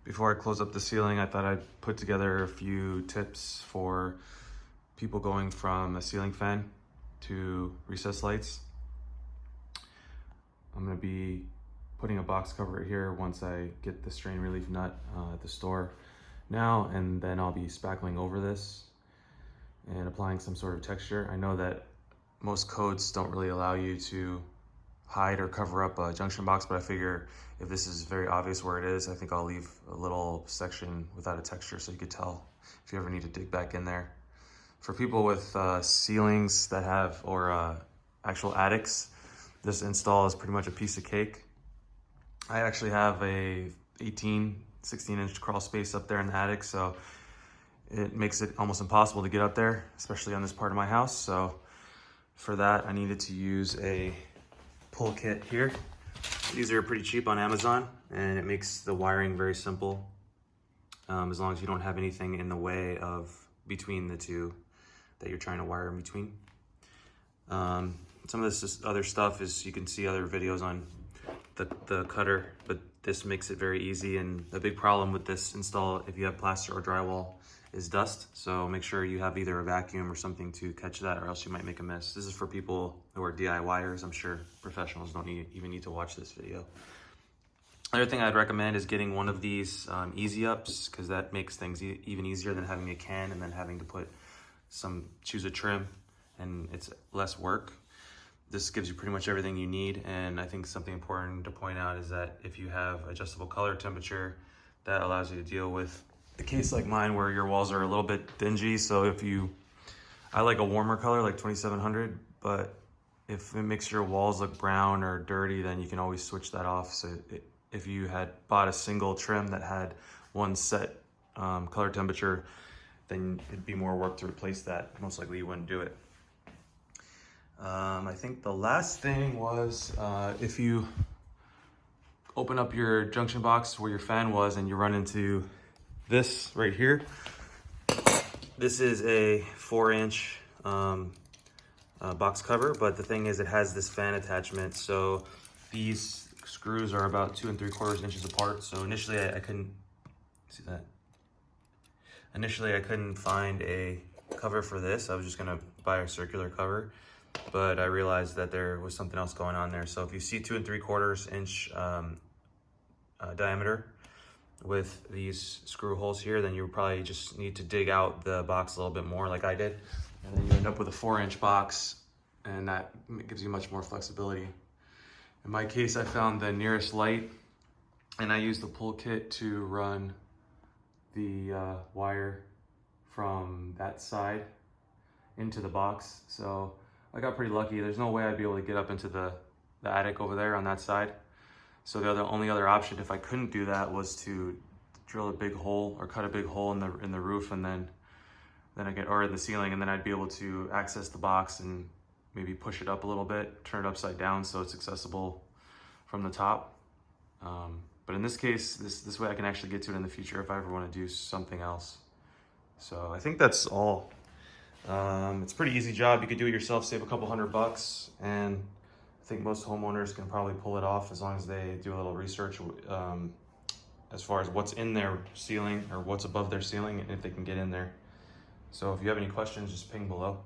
Before I close up the ceiling, I thought I'd put together a few tips for people going from a ceiling fan to recessed lights. I'm gonna be putting a box cover here once I get the strain relief nut at the store now, and then I'll be spackling over this and applying some sort of texture. I know that most codes don't really allow you to hide or cover up a junction box, but I figure if this is very obvious where it is, I think I'll leave a little section without a texture so you could tell if you ever need to dig back in there. For people with ceilings that have, or actual attics, this install is pretty much a piece of cake. I actually have a 16-inch crawl space up there in the attic, so it makes it almost impossible to get up there, especially on this part of my house. So for that, I needed to use a pull kit here. These are pretty cheap on Amazon, and it makes the wiring very simple, as long as you don't have anything in the way of between the two that you're trying to wire in between. Some of this other stuff is, you can see other videos on the cutter, but this makes it very easy. And the big problem with this install, if you have plaster or drywall, is dust. So make sure you have either a vacuum or something to catch that, or else you might make a mess. This is for people who are DIYers. I'm sure professionals don't even need to watch this video. Other thing I'd recommend is getting one of these easy ups, because that makes things even easier than having a can and then having to choose a trim, and it's less work. This gives you pretty much everything you need. And I think something important to point out is that if you have adjustable color temperature, that allows you to deal with a case like mine where your walls are a little bit dingy. So I like a warmer color like 2700, but if it makes your walls look brown or dirty, then you can always switch that off. So if you had bought a single trim that had one set color temperature, then it'd be more work to replace that. Most likely you wouldn't do it. I think the last thing was, if you open up your junction box where your fan was and you run into this right here, this is a 4-inch box cover, but the thing is it has this fan attachment. So these screws are about 2 3/4 inches apart. So initially I couldn't see that. Initially I couldn't find a cover for this. I was just gonna buy a circular cover, but I realized that there was something else going on there. So if you see 2 3/4 inch diameter with these screw holes here, then you probably just need to dig out the box a little bit more like I did. And then you end up with a 4-inch box, and that gives you much more flexibility. In my case, I found the nearest light, and I used the pull kit to run the wire from that side into the box. So I got pretty lucky. There's no way I'd be able to get up into the attic over there on that side. So the only other option, if I couldn't do that, was to drill a big hole or cut a big hole in the roof, and then or in the ceiling, and then I'd be able to access the box and maybe push it up a little bit, turn it upside down so it's accessible from the top. But in this case, this way I can actually get to it in the future if I ever want to do something else. So I think that's all. It's a pretty easy job. You could do it yourself, save a couple $100, and I think most homeowners can probably pull it off as long as they do a little research as far as what's in their ceiling or what's above their ceiling, and if they can get in there. So if you have any questions, just ping below.